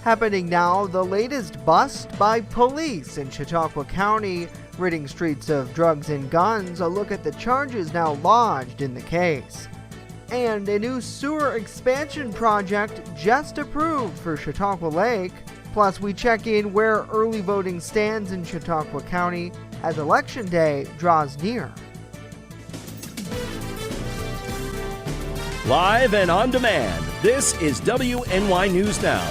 Happening now, the latest bust by police in Chautauqua County, ridding streets of drugs and guns. A look at the charges now lodged in the case. And a new sewer expansion project just approved for Chautauqua Lake. Plus, we check in where early voting stands in Chautauqua County as Election Day draws near. Live and on demand, this is WNY News Now.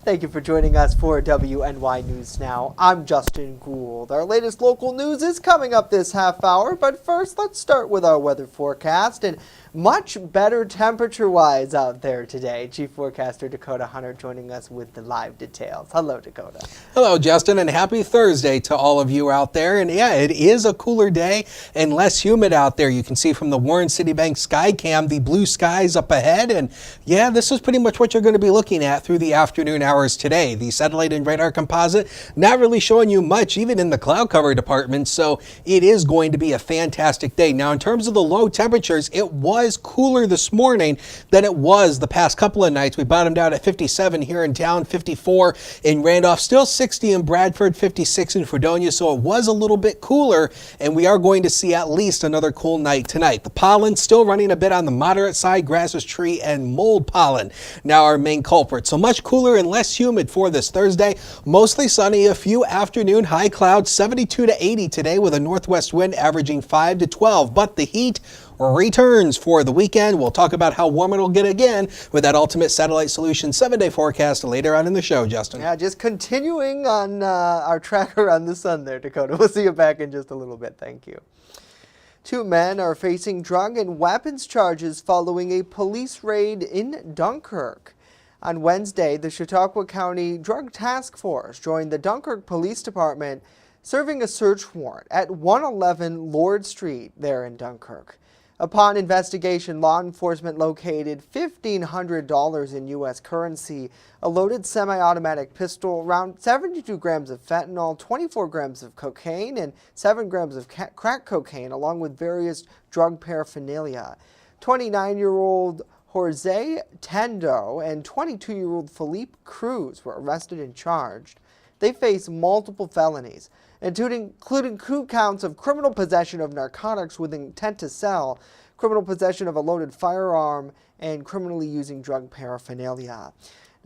Thank you for joining us for WNY News Now. I'm Justin Gould. Our latest local news is coming up this half hour, but first let's start with our weather forecast and much better temperature-wise out there today. Chief Forecaster Dakota Hunter joining us with the live details. Hello, Dakota. Hello, Justin, and happy Thursday to all of you out there. And yeah, it is a cooler day and less humid out there. You can see from the Warren City Bank Skycam the blue skies up ahead. And yeah, this is pretty much what you're going to be looking at through the afternoon hours today. The satellite and radar composite not really showing you much, even in the cloud cover department. So it is going to be a fantastic day. Now, in terms of the low temperatures, it was cooler this morning than it was the past couple of nights. We bottomed out at 57 here in town, 54 in Randolph, still 60 in Bradford, 56 in Fredonia. So it was a little bit cooler, and we are going to see at least another cool night tonight. The pollen still running a bit on the moderate side, grasses, tree, and mold pollen now our main culprit. So much cooler and less humid for this Thursday. Mostly sunny, a few afternoon high clouds, 72 to 80 today with a northwest wind averaging 5 to 12. But the heat returns for the weekend. We'll talk about how warm it'll get again with that Ultimate Satellite Solution 7-day forecast later on in the show, Justin. Yeah, just continuing on our tracker on the sun there, Dakota. We'll see you back in just a little bit. Thank you. Two men are facing drug and weapons charges following a police raid in Dunkirk. On Wednesday, the Chautauqua County Drug Task Force joined the Dunkirk Police Department, serving a search warrant at 111 Lord Street there in Dunkirk. Upon investigation, law enforcement located $1,500 in U.S. currency, a loaded semi-automatic pistol, around 72 grams of fentanyl, 24 grams of cocaine, and 7 grams of crack cocaine, along with various drug paraphernalia. 29-year-old Jose Tendo and 22-year-old Felipe Cruz were arrested and charged. They face multiple felonies, including two counts of criminal possession of narcotics with intent to sell, criminal possession of a loaded firearm, and criminally using drug paraphernalia.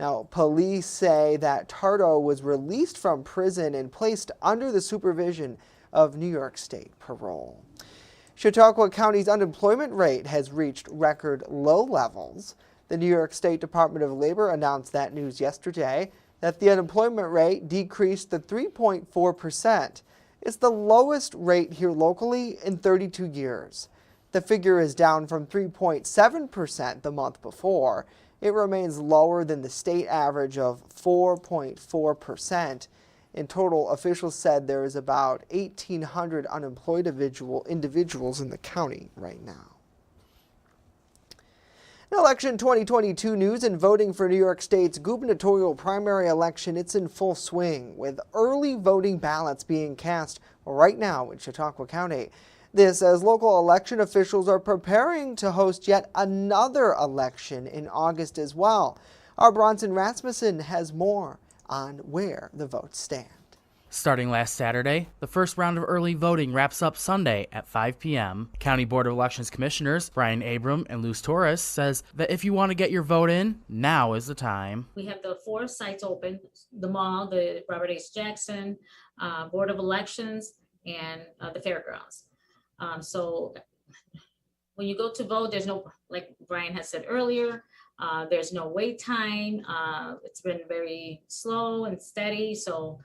Now, police say that Tardo was released from prison and placed under the supervision of New York State parole. Chautauqua County's unemployment rate has reached record low levels. The New York State Department of Labor announced that news yesterday, that the unemployment rate decreased to 3.4%. It's the lowest rate here locally in 32 years. The figure is down from 3.7% the month before. It remains lower than the state average of 4.4%. In total, officials said there is about 1,800 unemployed individuals in the county right now. Election 2022 news and voting for New York State's gubernatorial primary election, it's in full swing, with early voting ballots being cast right now in Chautauqua County. This as local election officials are preparing to host yet another election in August as well. Our Bronson Rasmussen has more on where the votes stand. Starting last Saturday, the first round of early voting wraps up Sunday at 5 p.m. County Board of Elections Commissioners Brian Abram and Luz Torres says that if you want to get your vote in, now is the time. We have the 4 sites open, the mall, the Robert H. Jackson, Board of Elections, and the fairgrounds. So when you go to vote, there's no, like Brian has said earlier, there's no wait time. It's been very slow and steady. So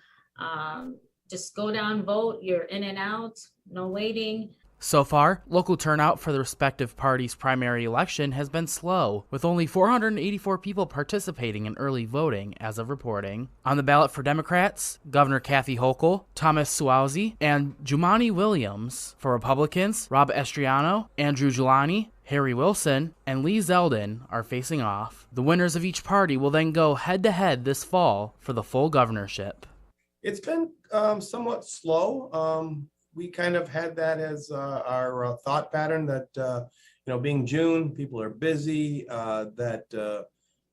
just go down, vote, you're in and out, no waiting. So far, local turnout for the respective parties' primary election has been slow, with only 484 people participating in early voting as of reporting. On the ballot for Democrats, Governor Kathy Hochul, Thomas Suozzi, and Jumaane Williams. For Republicans, Rob Estriano, Andrew Giuliani, Harry Wilson, and Lee Zeldin are facing off. The winners of each party will then go head-to-head this fall for the full governorship. It's been somewhat slow. We kind of had that as our thought pattern that, being June, people are busy, that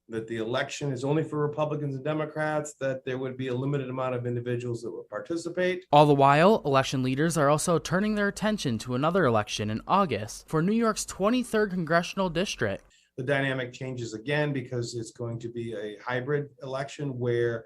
that the election is only for Republicans and Democrats, that there would be a limited amount of individuals that would participate. All the while, election leaders are also turning their attention to another election in August for New York's 23rd congressional district. The dynamic changes again because it's going to be a hybrid election where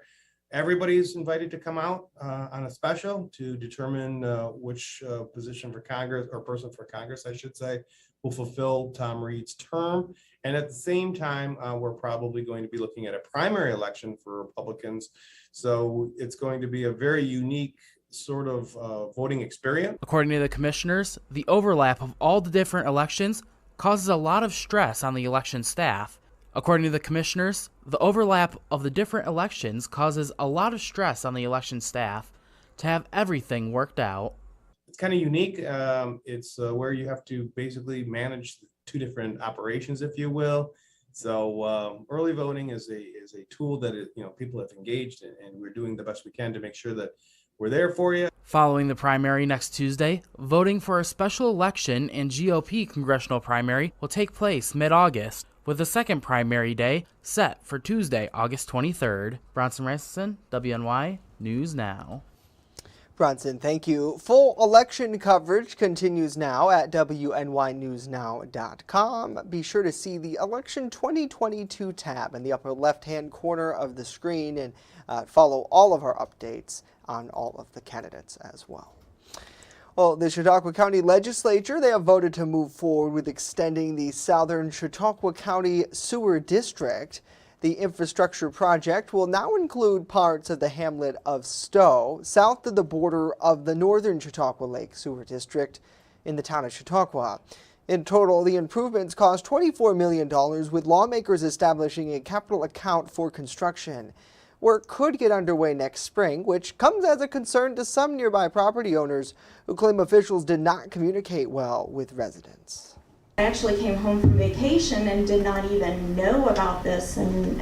everybody's invited to come out on a special to determine which position for Congress, or person for Congress, I should say, will fulfill Tom Reed's term. And at the same time, we're probably going to be looking at a primary election for Republicans. So it's going to be a very unique sort of voting experience. According to the commissioners, the overlap of all the different elections causes a lot of stress on the election staff. According to the commissioners, the overlap of the different elections causes a lot of stress on the election staff to have everything worked out. It's kind of unique. It's where you have to basically manage two different operations, if you will. So early voting is a tool that people have engaged in, and we're doing the best we can to make sure that we're there for you. Following the primary next Tuesday, voting for a special election and GOP congressional primary will take place mid-August, with the second primary day set for Tuesday, August 23rd. Bronson Rasmussen, WNY News Now. Bronson, thank you. Full election coverage continues now at WNYNewsNow.com. Be sure to see the Election 2022 tab in the upper left-hand corner of the screen and follow all of our updates on all of the candidates as well. Well, the Chautauqua County Legislature, they have voted to move forward with extending the Southern Chautauqua County Sewer District. The infrastructure project will now include parts of the hamlet of Stowe, south of the border of the Northern Chautauqua Lake Sewer District in the town of Chautauqua. In total, the improvements cost $24 million, with lawmakers establishing a capital account for construction. Work could get underway next spring, which comes as a concern to some nearby property owners who claim officials did not communicate well with residents. I actually came home from vacation and did not even know about this, and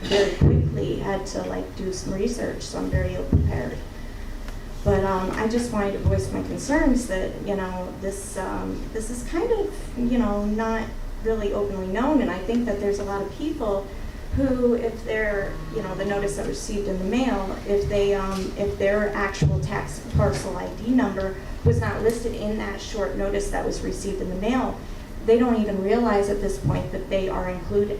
very quickly had to do some research, so I'm very ill prepared. But I just wanted to voice my concerns that this is kind of not really openly known, and I think that there's a lot of people who, if they're the notice that received in the mail, if their actual tax parcel ID number was not listed in that short notice that was received in the mail, they don't even realize at this point that they are included.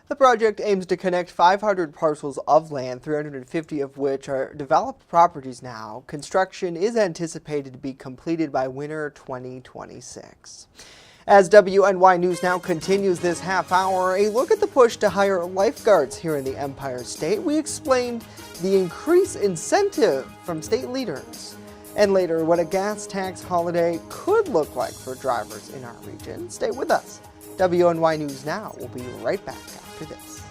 The project aims to connect 500 parcels of land, 350 of which are developed properties now. Construction is anticipated to be completed by winter 2026. As WNY News Now continues this half hour, a look at the push to hire lifeguards here in the Empire State. We explained the increased incentive from state leaders. And later, what a gas tax holiday could look like for drivers in our region. Stay with us. WNY News Now will be right back after this.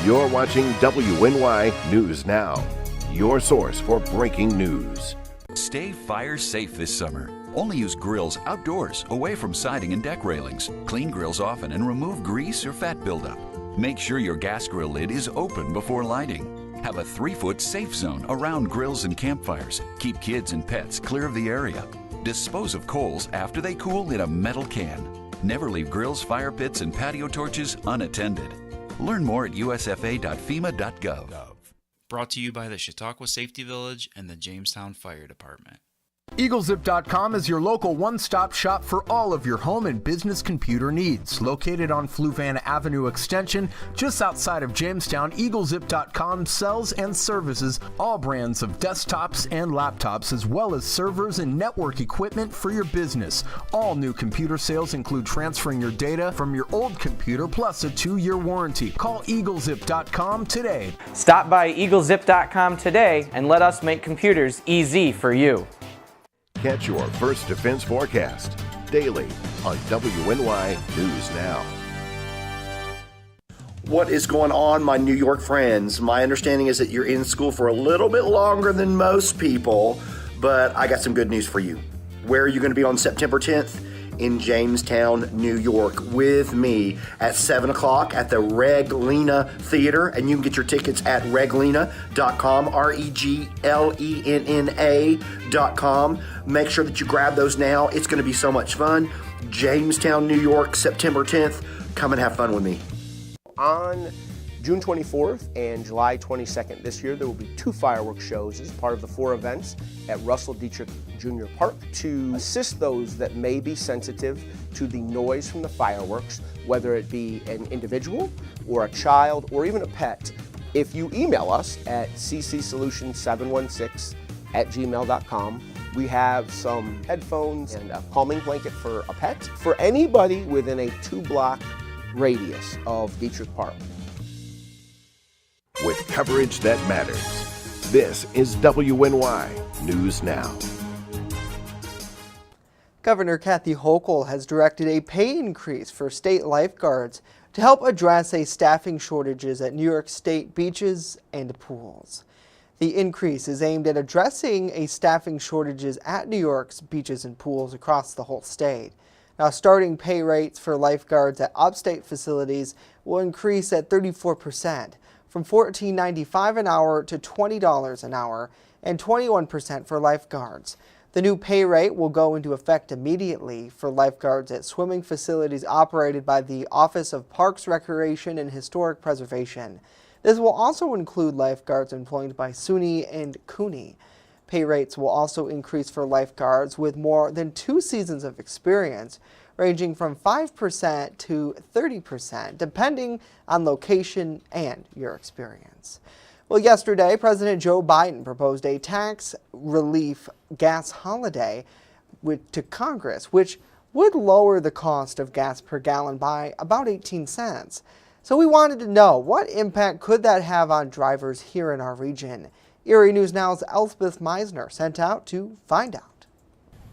You're watching WNY News Now, your source for breaking news. Stay fire safe this summer. Only use grills outdoors, away from siding and deck railings. Clean grills often and remove grease or fat buildup. Make sure your gas grill lid is open before lighting. Have a 3-foot safe zone around grills and campfires. Keep kids and pets clear of the area. Dispose of coals after they cool in a metal can. Never leave grills, fire pits, and patio torches unattended. Learn more at usfa.fema.gov. Brought to you by the Chautauqua Safety Village and the Jamestown Fire Department. EagleZip.com is your local one-stop shop for all of your home and business computer needs. Located on Fluvan Avenue Extension, just outside of Jamestown, EagleZip.com sells and services all brands of desktops and laptops, as well as servers and network equipment for your business. All new computer sales include transferring your data from your old computer, plus a 2-year warranty. Call EagleZip.com today. Stop by EagleZip.com today and let us make computers easy for you. Catch your First Defense forecast daily on WNY News Now. What is going on, my New York friends? My understanding is that you're in school for a little bit longer than most people, but I got some good news for you. Where are you going to be on September 10th? in Jamestown, New York with me at 7 o'clock at the Reglena Theater. And you can get your tickets at reglena.com, REGLENNA.com. Make sure that you grab those now. It's going to be so much fun. Jamestown, New York, September 10th. Come and have fun with me. On June 24th and July 22nd this year, there will be 2 fireworks shows as part of the 4 events at Russell Dietrich Jr. Park to assist those that may be sensitive to the noise from the fireworks, whether it be an individual or a child or even a pet. If you email us at ccsolution716@gmail.com, we have some headphones and a calming blanket for a pet for anybody within a 2-block radius of Dietrich Park. With coverage that matters, this is WNY News Now. Governor Kathy Hochul has directed a pay increase for state lifeguards to help address a staffing shortages at New York State beaches and pools. The increase is aimed at addressing a staffing shortages at New York's beaches and pools across the whole state. Now, starting pay rates for lifeguards at upstate facilities will increase at 34%, from $14.95 an hour to $20 an hour, and 21% for lifeguards. The new pay rate will go into effect immediately for lifeguards at swimming facilities operated by the Office of Parks, Recreation, and Historic Preservation. This will also include lifeguards employed by SUNY and CUNY. Pay rates will also increase for lifeguards with more than 2 seasons of experience, ranging from 5% to 30%, depending on location and your experience. Well, yesterday, President Joe Biden proposed a tax relief gas holiday to Congress, which would lower the cost of gas per gallon by about 18 cents. So we wanted to know, what impact could that have on drivers here in our region? WNY News Now's Elspeth Meisner sent out to find out.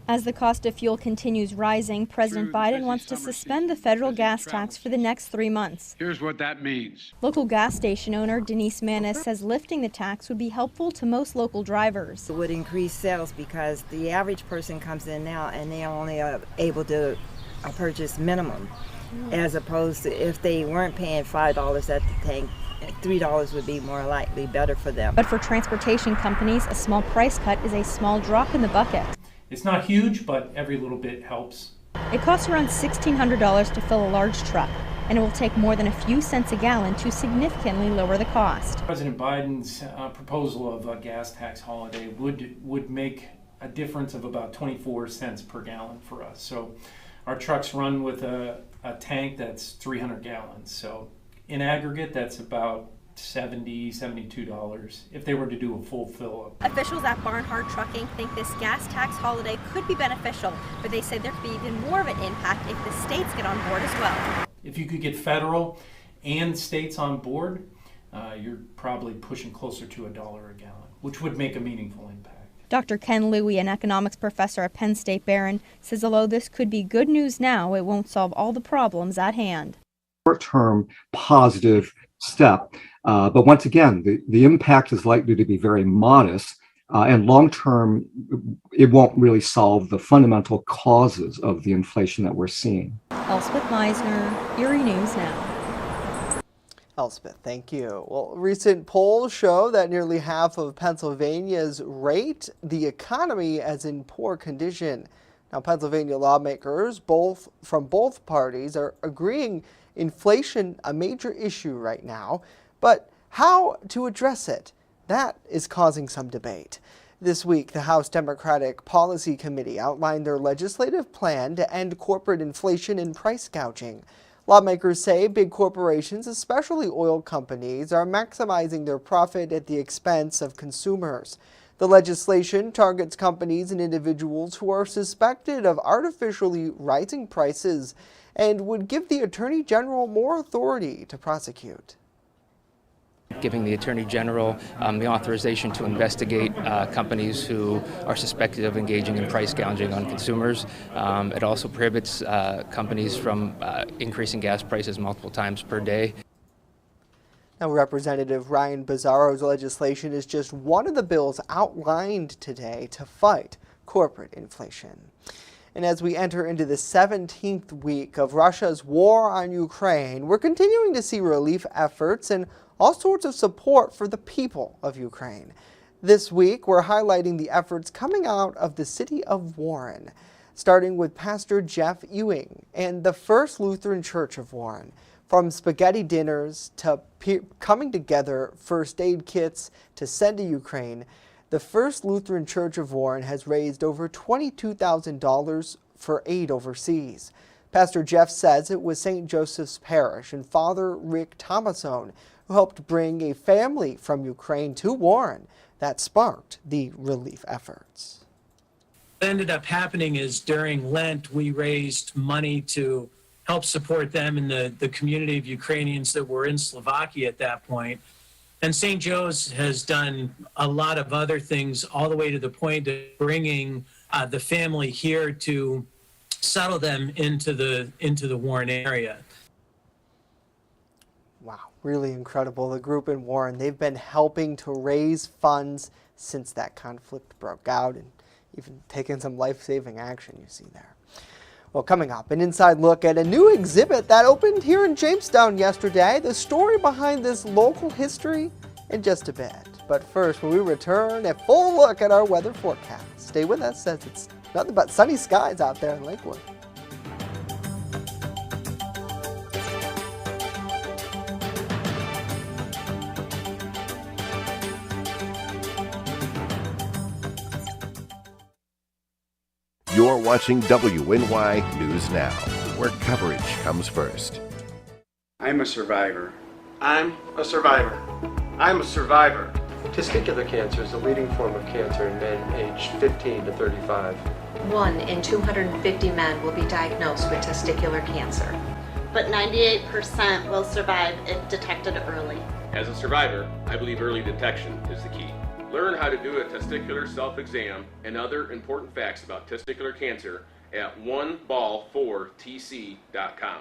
As the cost of fuel continues rising, President Biden wants to suspend the federal gas tax for the next 3 months. Here's what that means. Local gas station owner Denise Manis says lifting the tax would be helpful to most local drivers. It would increase sales because the average person comes in now and they only are able to purchase minimum, as opposed to if they weren't paying $5 at the tank, $3 would be more likely better for them. But for transportation companies, a small price cut is a small drop in the bucket. It's not huge, but every little bit helps. It costs around $1,600 to fill a large truck, and it will take more than a few cents a gallon to significantly lower the cost. President Biden's proposal of a gas tax holiday would make a difference of about 24 cents per gallon for us. So our trucks run with a tank that's 300 gallons. So in aggregate, that's about $72 if they were to do a full fill-up. Officials at Barnhart Trucking think this gas tax holiday could be beneficial, but they say there could be even more of an impact if the states get on board as well. If you could get federal and states on board, you're probably pushing closer to $1 a gallon, which would make a meaningful impact. Dr. Ken Louie, an economics professor at Penn State Barron, says although this could be good news now, it won't solve all the problems at hand. Short-term positive step. But once again, the impact is likely to be very modest, and long-term, it won't really solve the fundamental causes of the inflation that we're seeing. Elspeth Meisner, WNY News Now. Elspeth, thank you. Well, recent polls show that nearly half of Pennsylvanians rate the economy as in poor condition. Now, Pennsylvania lawmakers from both parties are agreeing inflation a major issue right now, but how to address it? That is causing some debate. This week, the House Democratic Policy Committee outlined their legislative plan to end corporate inflation and price gouging. Lawmakers say big corporations, especially oil companies, are maximizing their profit at the expense of consumers. The legislation targets companies and individuals who are suspected of artificially rising prices and would give the Attorney General more authority to prosecute. Giving the Attorney General the authorization to investigate companies who are suspected of engaging in price gouging on consumers. It also prohibits companies from increasing gas prices multiple times per day. Now, Representative Ryan Bizarro's legislation is just one of the bills outlined today to fight corporate inflation. And as we enter into the 17th week of Russia's war on Ukraine, we're continuing to see relief efforts and all sorts of support for the people of Ukraine. This week, we're highlighting the efforts coming out of the city of Warren, starting with Pastor Jeff Ewing and the First Lutheran Church of Warren. From spaghetti dinners to coming together first aid kits to send to Ukraine, the First Lutheran Church of Warren has raised over $22,000 for aid overseas. Pastor Jeff says it was St. Joseph's Parish and Father Rick Thomasone who helped bring a family from Ukraine to Warren that sparked the relief efforts. What ended up happening is during Lent, we raised money to help support them in the community of Ukrainians that were in Slovakia at that point. And St. Joe's has done a lot of other things all the way to the point of bringing the family here to settle them into the Warren area. Wow, really incredible. The group in Warren, they've been helping to raise funds since that conflict broke out and even taking some life-saving action you see there. Well, coming up, an inside look at a new exhibit that opened here in Jamestown yesterday. The story behind this local history in just a bit. But first, when we return, a full look at our weather forecast. Stay with us as it's nothing but sunny skies out there in Lakewood. You're watching WNY News Now, where coverage comes first. I'm a survivor. I'm a survivor. I'm a survivor. Testicular cancer is the leading form of cancer in men aged 15 to 35. 1 in 250 men will be diagnosed with testicular cancer. But 98% will survive if detected early. As a survivor, I believe early detection is the key. Learn how to do a testicular self-exam and other important facts about testicular cancer at oneball4tc.com.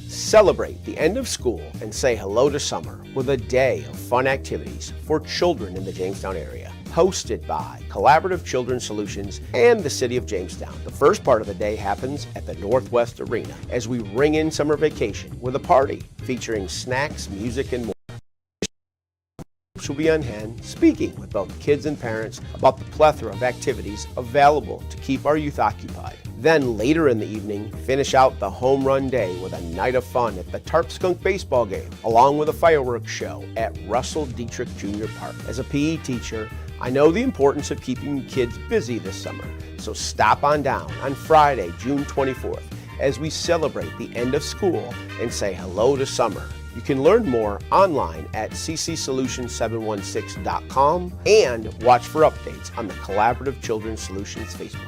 Celebrate the end of school and say hello to summer with a day of fun activities for children in the Jamestown area. Hosted by Collaborative Children's Solutions and the City of Jamestown. The first part of the day happens at the Northwest Arena as we ring in summer vacation with a party featuring snacks, music, and more. Will be on hand speaking with both kids and parents about the plethora of activities available to keep our youth occupied. Then later in the evening, finish out the home run day with a night of fun at the Tarp Skunk baseball game, along with a fireworks show at Russell Dietrich Junior Park. As a PE teacher, I know the importance of keeping kids busy this summer, so stop on down on Friday, June 24th, as we celebrate the end of school and say hello to summer. You can learn more online at ccsolutions716.com and watch for updates on the Collaborative Children's Solutions Facebook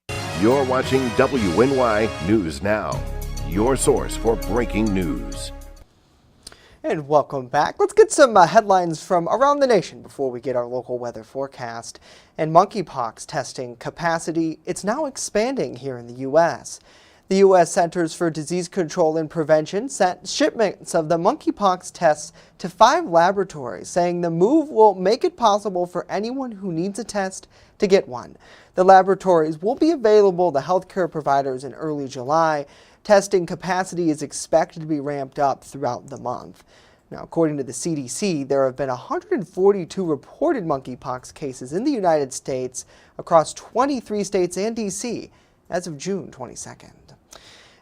page. You're watching WNY News Now, your source for breaking news. And welcome back. Let's get some headlines from around the nation before we get our local weather forecast. And monkeypox testing capacity, it's now expanding here in the U.S. The U.S. Centers for Disease Control and Prevention sent shipments of the monkeypox tests to 5 laboratories, saying the move will make it possible for anyone who needs a test to get one. The laboratories will be available to healthcare providers in early July. Testing capacity is expected to be ramped up throughout the month. Now, according to the CDC, there have been 142 reported monkeypox cases in the United States across 23 states and D.C. as of June 22nd.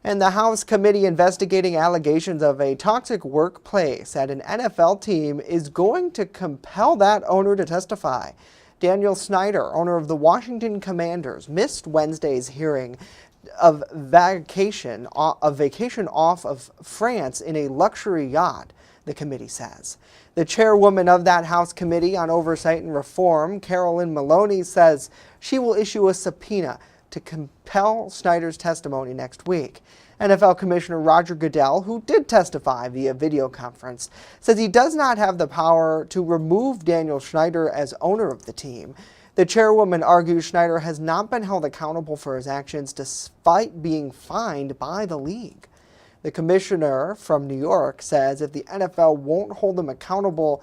And the House committee investigating allegations of a toxic workplace at an NFL team is going to compel that owner to testify. Daniel Snyder, owner of the Washington Commanders, missed Wednesday's hearing of vacation off of France in a luxury yacht, the committee says. The chairwoman of that House Committee on Oversight and Reform, Carolyn Maloney, says she will issue a subpoena to compel Snyder's testimony next week. NFL Commissioner Roger Goodell, who did testify via video conference, says he does not have the power to remove Daniel Snyder as owner of the team. The chairwoman argues Snyder has not been held accountable for his actions despite being fined by the league. The commissioner from New York says if the NFL won't hold him accountable,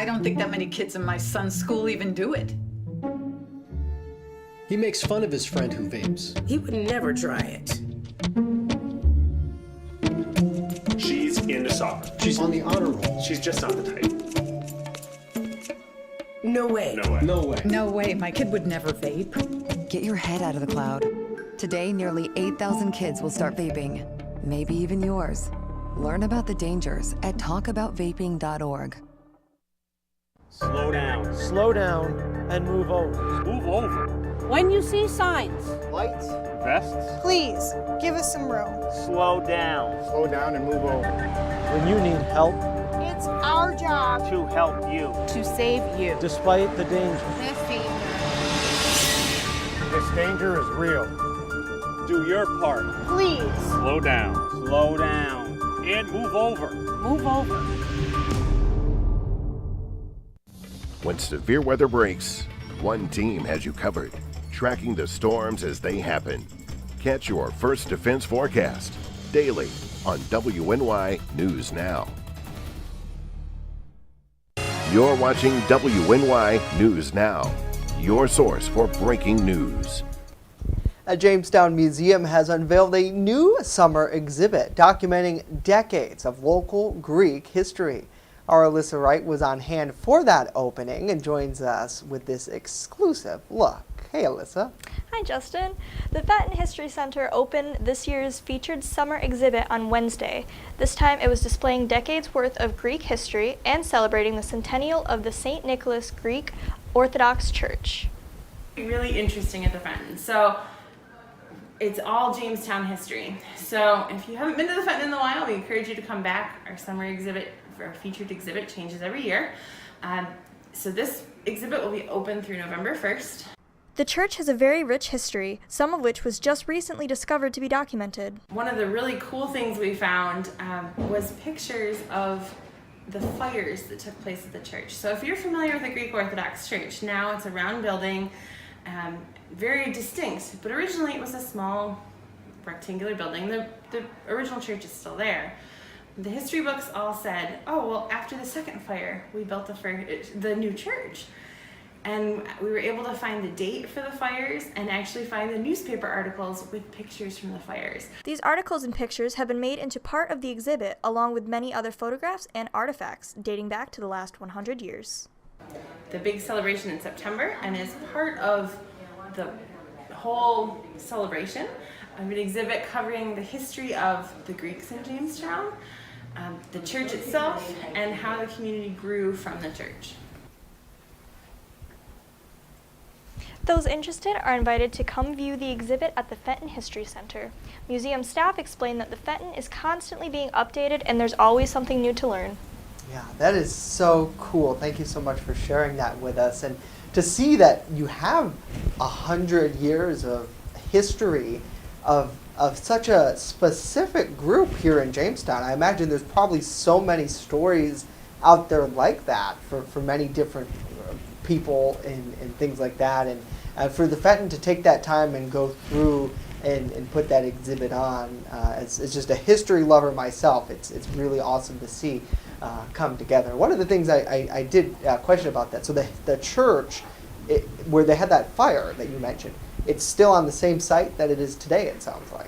I don't think that many kids in my son's school even do it. He makes fun of his friend who vapes. He would never try it. She's into soccer. She's on the honor roll. She's just not the type. No way. No way. No way. No way, my kid would never vape. Get your head out of the cloud. Today, nearly 8,000 kids will start vaping. Maybe even yours. Learn about the dangers at talkaboutvaping.org. Slow down. Slow down and move over. Move over. When you see signs, Lights. Vests. please give us some room. Slow down. Slow down and move over. When you need help, It's our job To help you. to save you. despite the danger. This danger is real. Do your part. Please Slow down. Slow down. And move over. move over. When severe weather breaks, one team has you covered, tracking the storms as they happen. Catch your First Defense forecast daily on WNY News Now. You're watching WNY News Now, your source for breaking news. A Jamestown museum has unveiled a new summer exhibit documenting decades of local Greek history. Our Alyssa Wright was on hand for that opening and joins us with this exclusive look. Hey, Alyssa. Hi, Justin. The Fenton History Center opened this year's featured summer exhibit on Wednesday. This time it was displaying decades worth of Greek history and celebrating the centennial of the St. Nicholas Greek Orthodox Church. Really interesting at the Fenton. So it's all Jamestown history. So if you haven't been to the Fenton in a while, we encourage you to come back. Our summer exhibit, our featured exhibit, changes every year. So this exhibit will be open through November 1st. The church has a very rich history, some of which was just recently discovered to be documented. One of the really cool things we found was pictures of the fires that took place at the church. So if you're familiar with the Greek Orthodox Church, now it's a round building, very distinct, but originally it was a small rectangular building. The original church is still there. The history books all said, oh, well, after the second fire, we built the new church. And we were able to find the date for the fires and actually find the newspaper articles with pictures from the fires. These articles and pictures have been made into part of the exhibit, along with many other photographs and artifacts dating back to the last 100 years. The big celebration in September, and as part of the whole celebration, an exhibit covering the history of the Greeks in Jamestown, the church itself, and how the community grew from the church. Those interested are invited to come view the exhibit at the Fenton History Center. Museum staff explain that the Fenton is constantly being updated and there's always something new to learn. Yeah, that is so cool. Thank you so much for sharing that with us. And to see that you have 100 years of history of such a specific group here in Jamestown. I imagine there's probably so many stories out there like that for many different people and things like that. And for the Fenton to take that time and go through and put that exhibit on, as just a history lover myself, it's really awesome to see come together. One of the things I did question about that, so the church, where they had that fire that you mentioned, it's still on the same site that it is today, it sounds like.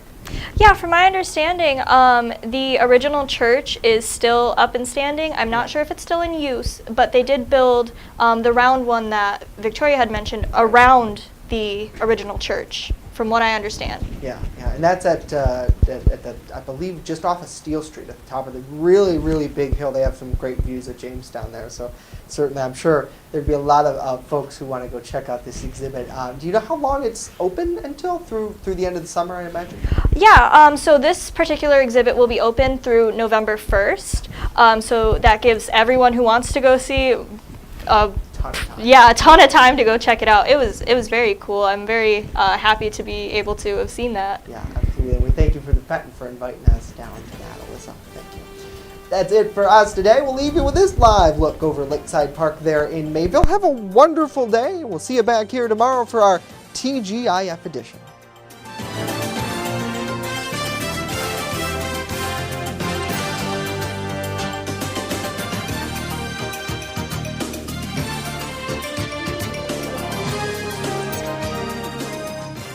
Yeah, from my understanding, the original church is still up and standing. I'm not sure if it's still in use, but they did build the round one that Victoria had mentioned around the original church, from what I understand. Yeah, and that's at I believe, just off of Steel Street at the top of the really, really big hill. They have some great views of Jamestown there, so certainly I'm sure there'd be a lot of folks who want to go check out this exhibit. Do you know how long it's open until? Through the end of the summer, I imagine? Yeah, so this particular exhibit will be open through November 1st, so that gives everyone who wants to go see a ton of time to go check it out. It was very cool. I'm very happy to be able to have seen that. Yeah, absolutely. And we thank you for the Fenton for inviting us down to that, Alyssa. Thank you. That's it for us today. We'll leave you with this live look over Lakeside Park there in Mayville. Have a wonderful day. We'll see you back here tomorrow for our TGIF edition.